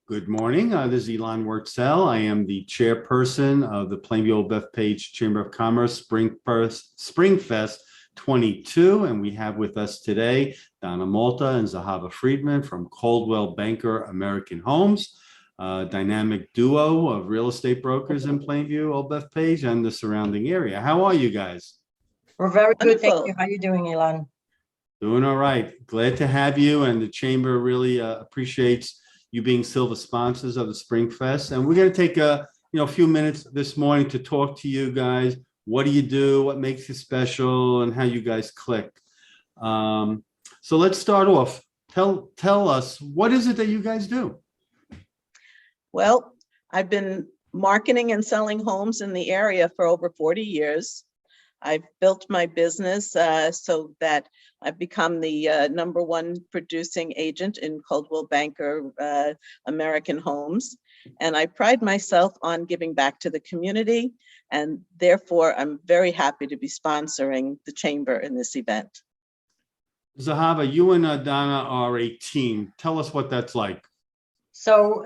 Good morning. This is Elon Wurtzel. I am the chairperson of the Planview-Old Bethpage Chamber of Commerce SpringFest 22, and we have with us today Dona Malter and Zehava Friedman from Coldwell Banker American Homes, a dynamic duo of real estate brokers in Plainview-Old Bethpage and the surrounding area. How are you guys? We're very good, thank Wonderful. you. How are you doing, Elon? Doing all right. Glad to have you, and the chamber really appreciates you being silver sponsors of the SpringFest. And we're going to take a few minutes this morning to talk to you guys. What do you do? What makes you special? And how you guys click. So let's start off. Tell us, what is it that you guys do? Well, I've been marketing and selling homes in the area for over 40 years. I've built my business so that I've become the #1 producing agent in Coldwell Banker American Homes. And I pride myself on giving back to the community. And therefore, I'm very happy to be sponsoring the chamber in this event. Zehava, you and Dona are a team. Tell us what that's like. So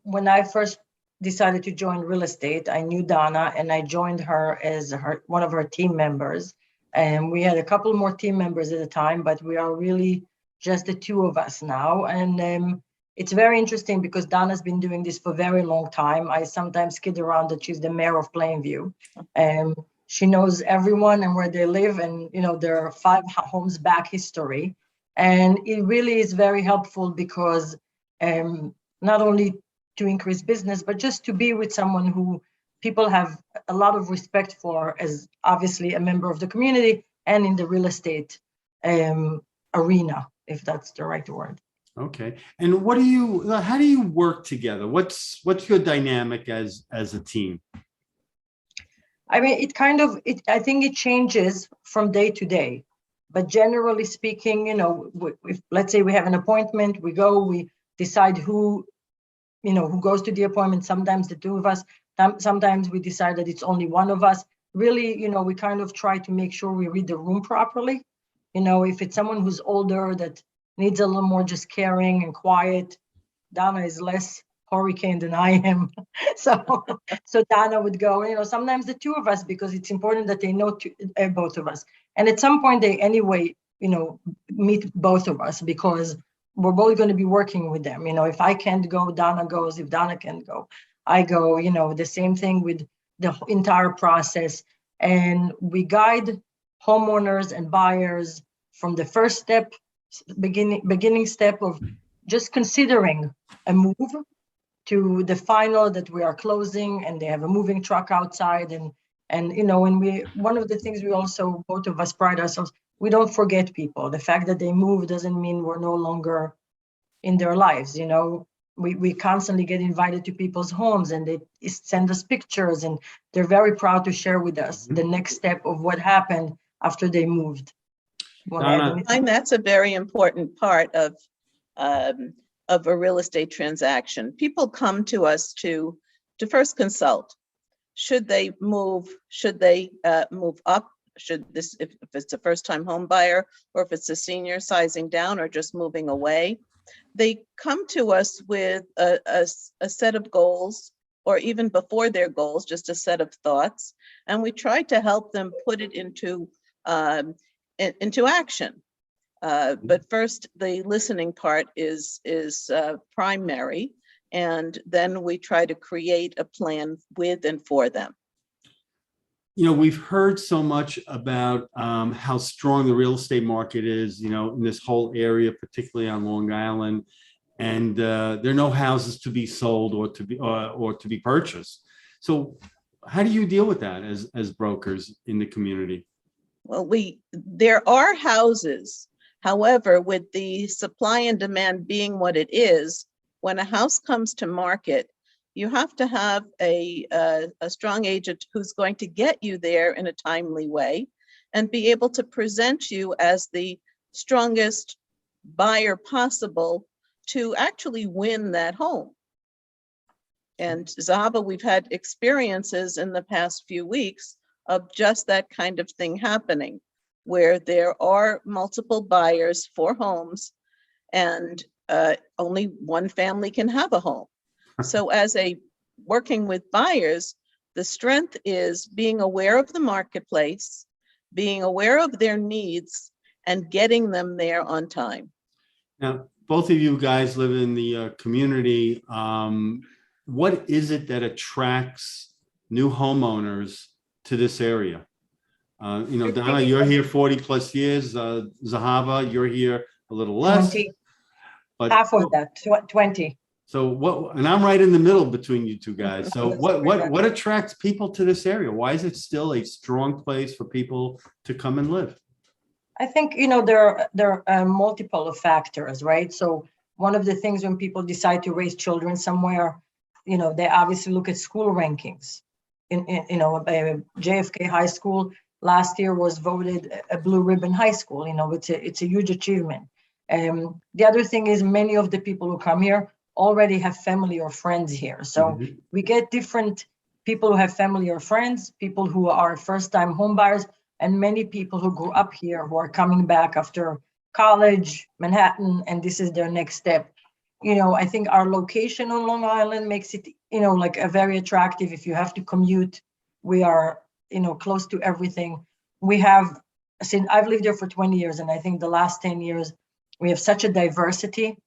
when I first decided to join real estate, I knew Dona and I joined her as one of her team members. And we had a couple more team members at the time, but we are really just the two of us now. And it's very interesting because Dona's been doing this for a very long time. I sometimes kid around that she's the mayor of Plainview. She knows everyone and where they live, and there are 5 homes back history. And it really is very helpful because not only to increase business, but just to be with someone who people have a lot of respect for as obviously a member of the community and in the real estate arena, if that's the right word. Okay. And how do you work together? What's your dynamic as a team? I mean, I think it changes from day to day, but generally speaking, if let's say we have an appointment, we decide who goes to the appointment. Sometimes the two of us, sometimes we decide that it's only one of us. Really, we kind of try to make sure we read the room properly. If it's someone who's older that needs a little more just caring and quiet, Dona is less hurricane than I am. so Dona would go, sometimes the two of us, because it's important that they know both of us. And at some point they anyway, meet both of us because we're both going to be working with them. If I can't go, Dona goes. If Dona can't go, I go. The same thing with the entire process. And we guide homeowners and buyers from the first step, beginning step of just considering a move to the final that we are closing and they have a moving truck outside. And one of the things we also, both of us pride ourselves, we don't forget people. The fact that they move doesn't mean we're no longer in their lives. We constantly get invited to people's homes and they send us pictures and they're very proud to share with us the next step of what happened after they moved. I find that's a very important part of a real estate transaction. People come to us to first consult. Should they move? Should they move up? If it's a first-time home buyer, or if it's a senior sizing down or just moving away, they come to us with a set of goals, or even before their goals, just a set of thoughts, and we try to help them put it into action. But first, the listening part is primary, and then we try to create a plan with and for them. We've heard so much about how strong the real estate market is, in this whole area, particularly on Long Island, and there are no houses to be sold or to be purchased. So how do you deal with that as brokers in the community? Well, there are houses. However, with the supply and demand being what it is, when a house comes to market, you have to have a strong agent who's going to get you there in a timely way and be able to present you as the strongest buyer possible to actually win that home. And Zehava, we've had experiences in the past few weeks of just that kind of thing happening, where there are multiple buyers for homes and only one family can have a home. So as a working with buyers, the strength is being aware of the marketplace, being aware of their needs, and getting them there on time. Now, both of you guys live in the community. What is it that attracts new homeowners to this area? Donna, you're here 40 plus years. Zehava, you're here a little less. 20, But half of that, 20. so what? And I'm right in the middle between you two guys. So That's what attracts people to this area? Why is it still a strong place for people to come and live? I think, there are multiple factors, right? So one of the things when people decide to raise children somewhere, they obviously look at school rankings. JFK High School last year was voted a blue ribbon high school. It's a huge achievement. The other thing is many of the people who come here already have family or friends here. So we get different people who have family or friends, people who are first-time home buyers, and many people who grew up here who are coming back after college, Manhattan, and this is their next step. I think our location on Long Island makes it, like a very attractive. If you have to commute, we are, close to everything. I've lived there for 20 years, and I think the last 10 years, we have such a diversity,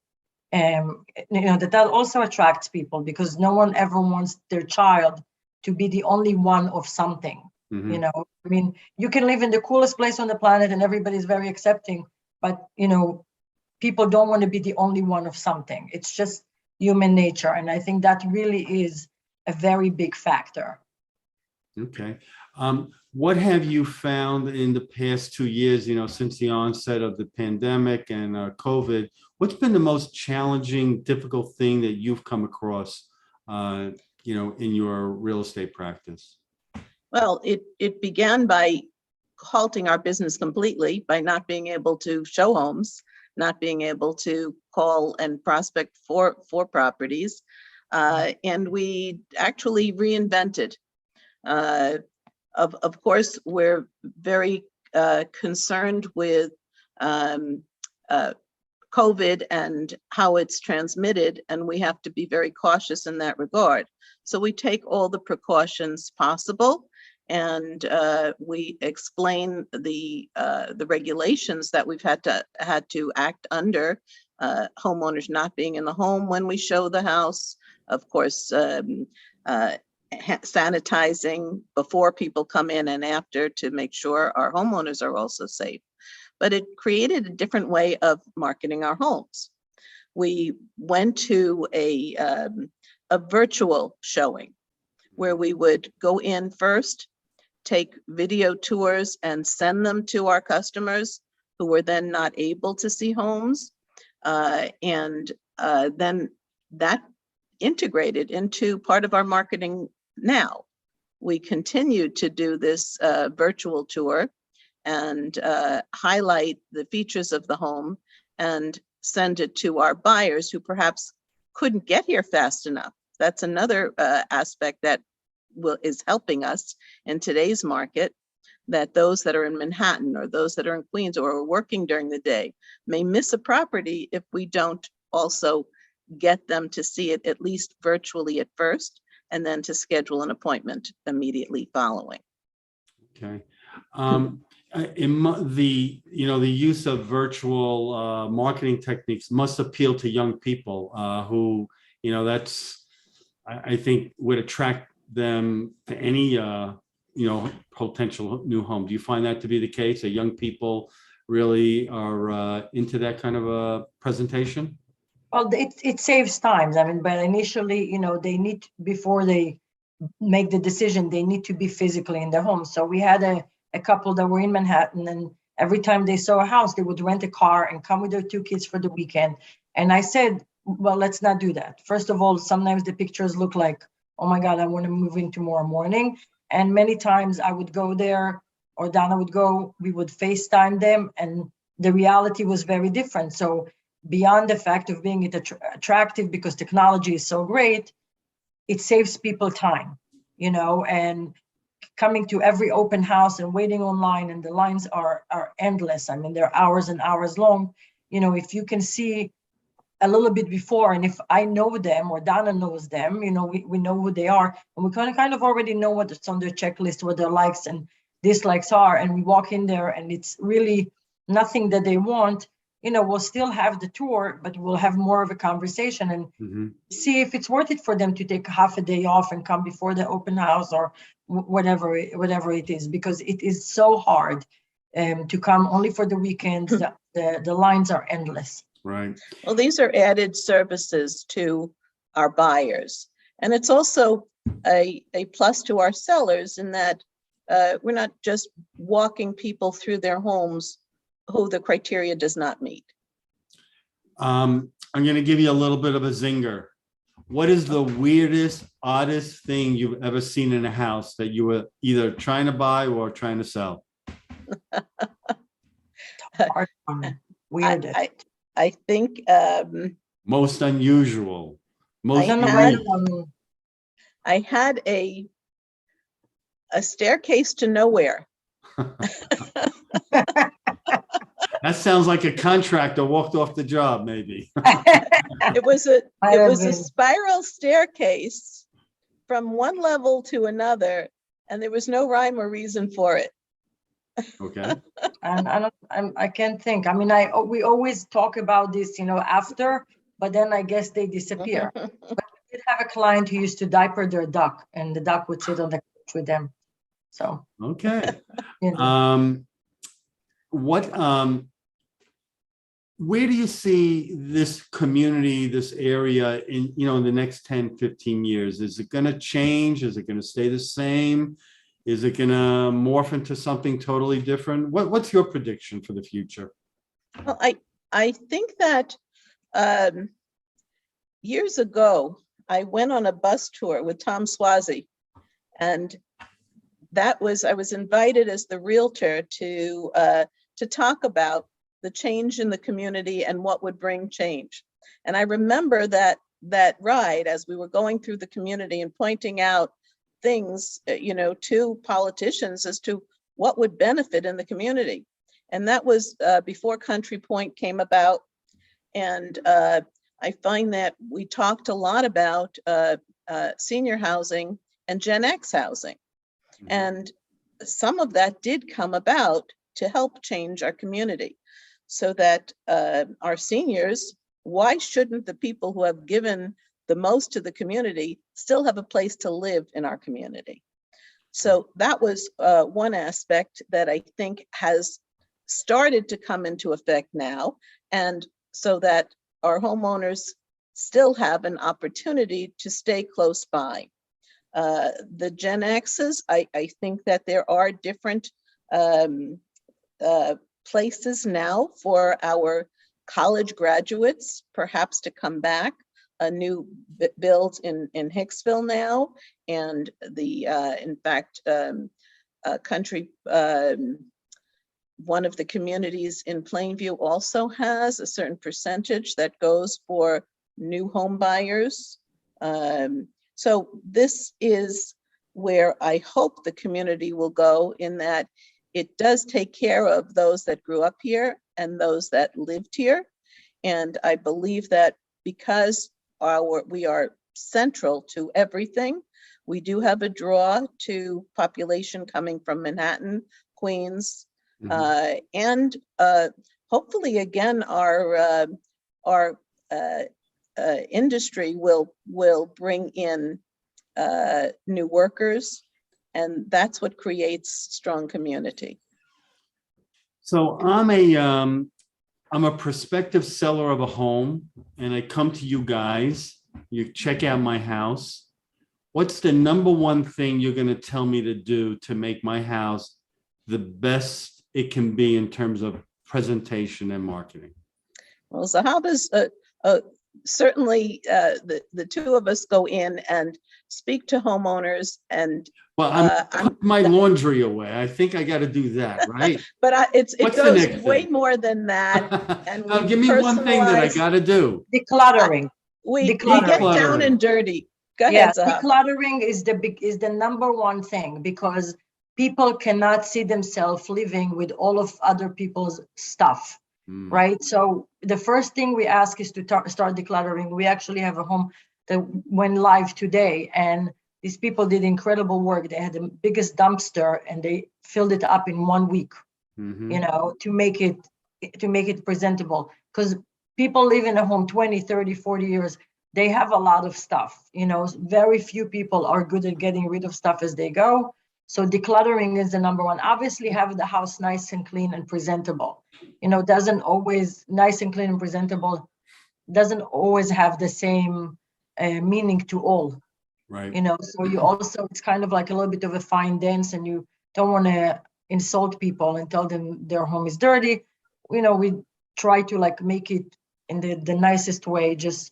that also attracts people because no one ever wants their child to be the only one of something. You can live in the coolest place on the planet and everybody's very accepting, but people don't want to be the only one of something. It's just human nature. And I think that really is a very big factor. Okay. What have you found in the past 2 years, since the onset of the pandemic and COVID? What's been the most challenging, difficult thing that you've come across, in your real estate practice? Well, it began by halting our business completely by not being able to show homes, not being able to call and prospect for properties. And we actually reinvented. Of course, we're very concerned with COVID and how it's transmitted, and we have to be very cautious in that regard. So we take all the precautions possible, and we explain the regulations that we've had to act under. Homeowners not being in the home when we show the house, of course, sanitizing before people come in and after to make sure our homeowners are also safe. But it created a different way of marketing our homes. We went to a virtual showing where we would go in first, take video tours and send them to our customers who were then not able to see homes. And then that integrated into part of our marketing now. We continue to do this virtual tour and highlight the features of the home and send it to our buyers who perhaps couldn't get here fast enough. That's another aspect that is helping us in today's market, that those that are in Manhattan or those that are in Queens or are working during the day may miss a property if we don't also get them to see it at least virtually at first, and then to schedule an appointment immediately following. Okay. The use of virtual marketing techniques must appeal to young people who, I think would attract them to any, potential new home. Do you find that to be the case? That young people really are into that kind of a presentation? Well, it saves time. But initially, they need, before they make the decision, they need to be physically in their home. So we had a couple that were in Manhattan, and every time they saw a house, they would rent a car and come with their 2 kids for the weekend. And I said, well, let's not do that. First of all, sometimes the pictures look like, oh my God, I want to move in tomorrow morning. And many times I would go there, or Donna would go, we would FaceTime them, and the reality was very different. So beyond the fact of being attractive because technology is so great, it saves people time, and coming to every open house and waiting online, and the lines are endless. They're hours and hours long. If you can see a little bit before, and if I know them or Donna knows them, we know who they are, and we kind of already know what's on their checklist, what their likes and dislikes are, and we walk in there and it's really nothing that they want, we'll still have the tour, but we'll have more of a conversation and Mhm. see if it's worth it for them to take half a day off and come before the open house or whatever it is, because it is so hard to come only for the weekends. The lines are endless. Right. Well, these are added services to our buyers. And it's also a plus to our sellers in that we're not just walking people through their homes who the criteria does not meet. I'm going to give you a little bit of a zinger. What is the weirdest, oddest thing you've ever seen in a house that you were either trying to buy or trying to sell? Hard one. Weird. I think Most unusual. Most I had a staircase to nowhere. That sounds like a contractor walked off the job, maybe. It was a been. spiral staircase from one level to another, and there was no rhyme or reason for it. Okay. And I can't think. I mean, we always talk about this, after, but then I guess they disappear. But we did have a client who used to diaper their duck, and the duck would sit on the couch with them. So Okay. Where do you see this community, this area in the next 10, 15 years? Is it going to change? Is it going to stay the same? Is it going to morph into something totally different? What's your prediction for the future? Well, I think that years ago, I went on a bus tour with Tom Swazi, and I was invited as the realtor to talk about the change in the community and what would bring change. And I remember that ride as we were going through the community and pointing out things, to politicians as to what would benefit in the community. And that was before Country Point came about. And I find that we talked a lot about senior housing and Gen X housing. Mm-hmm. And some of that did come about to help change our community so that our seniors, why shouldn't the people who have given the most to the community still have a place to live in our community? So that was one aspect that I think has started to come into effect now, and so that our homeowners still have an opportunity to stay close by. The Gen X's, I think that there are different places now for our college graduates, perhaps to come back. A new build in Hicksville now, and in fact, country, one of the communities in Planview also has a certain percentage that goes for new home buyers. So this is where I hope the community will go, in that it does take care of those that grew up here and those that lived here. And I believe that because we are central to everything, we do have a draw to population coming from Manhattan, Queens, mm-hmm. And hopefully again our industry will bring in new workers, and that's what creates strong community. So I'm a prospective seller of a home, and I come to you guys, you check out my house. What's the number one thing you're going to tell me to do to make my house the best it can be in terms of presentation and marketing? Well, Zehava's certainly the two of us go in and speak to homeowners, and well, I'm putting my laundry away. I think I got to do that, right? But it goes way more than that. And now, give me one thing that I got to do. Decluttering. We get down and dirty. Go ahead, Zehava. Decluttering is the number one thing, because people cannot see themselves living with all of other people's stuff. Mm. right? So the first thing we ask is to start decluttering. We actually have a home that went live today, and these people did incredible work. They had the biggest dumpster and they filled it up in 1 week, Mhm. you know, to make it presentable. Because people live in a home 20, 30, 40 years. They have a lot of stuff, you know, very few people are good at getting rid of stuff as they go. So decluttering is the number one. Obviously, have the house nice and clean and presentable. You know, doesn't always nice and clean and presentable doesn't always have the same meaning to all. Right. You know, so you also, it's kind of like a little bit of a fine dance, and you don't want to insult people and tell them their home is dirty. You know, we try to like make it in the nicest way, just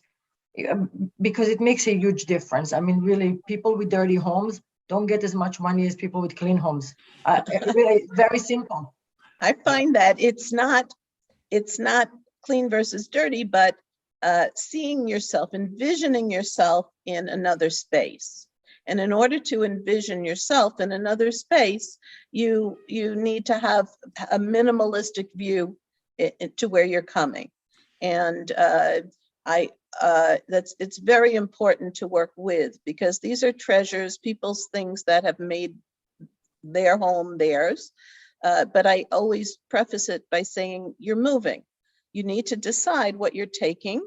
because it makes a huge difference. I mean, really, people with dirty homes don't get as much money as people with clean homes. Really, very simple. I find that it's not clean versus dirty, but seeing yourself, envisioning yourself in another space. And in order to envision yourself in another space, you need to have a minimalistic view to where you're coming. And it's very important to work with, because these are treasures, people's things that have made their home theirs. But I always preface it by saying you're moving. You need to decide what you're taking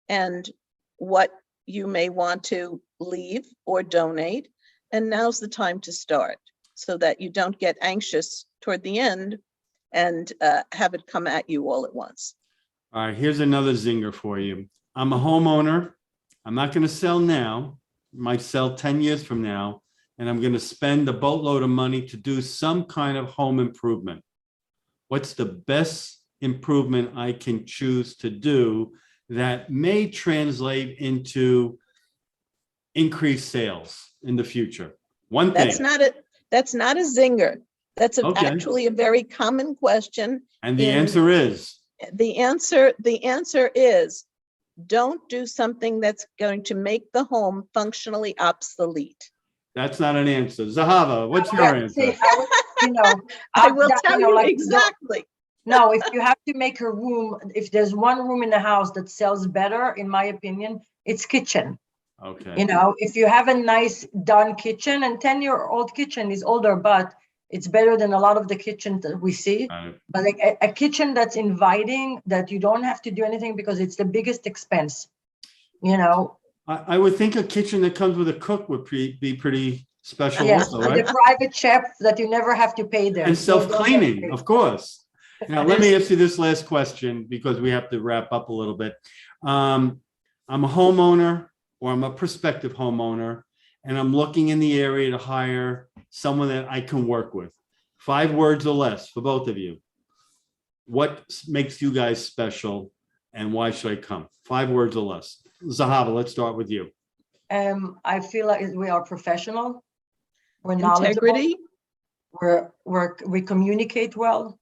and what you may want to leave or donate. And now's the time to start, so that you don't get anxious toward the end and have it come at you all at once. All right, here's another zinger for you. I'm a homeowner. I'm not going to sell now. Might sell 10 years from now. And I'm going to spend a boatload of money to do some kind of home improvement. What's the best improvement I can choose to do that may translate into increased sales in the future? One thing. That's not a zinger. That's Okay. actually a very common question. And the answer is? The answer is, don't do something that's going to make the home functionally obsolete. That's not an answer. Zehava, what's your answer? I will tell you exactly. No, if you have to make a room, if there's one room in the house that sells better, in my opinion, it's kitchen. Okay. You know, if you have a nice done kitchen, and 10-year-old kitchen is older, but it's better than a lot of the kitchens that we see. But like a kitchen that's inviting, that you don't have to do anything because it's the biggest expense, you know. I would think a kitchen that comes with a cook would be pretty special also, and right? the private chef that you never have to pay them. And self-cleaning, of course. Now, let me ask you this last question, because we have to wrap up a little bit. I'm a homeowner, or I'm a prospective homeowner, and I'm looking in the area to hire someone that I can work with. 5 words or less for both of you. What makes you guys special, and why should I come? 5 words or less. Zehava, let's start with you. I feel like we are professional. We're knowledgeable. Integrity. We communicate well.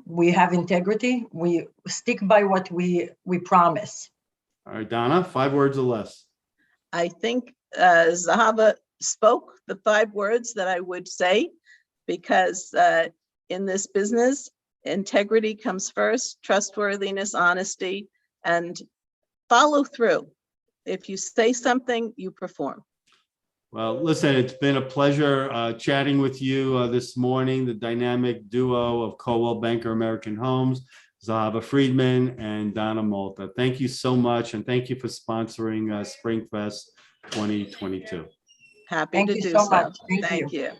We have integrity. We stick by what we promise. All right, Donna, 5 words or less. I think Zehava spoke the 5 words that I would say, because in this business, integrity comes first, trustworthiness, honesty, and follow through. If you say something, you perform. Well, listen, it's been a pleasure chatting with you this morning, the dynamic duo of Coldwell Banker American Homes, Zehava Friedman and Dona Malter. Thank you so much, and thank you for sponsoring SpringFest 2022. Happy to do so. Thank you.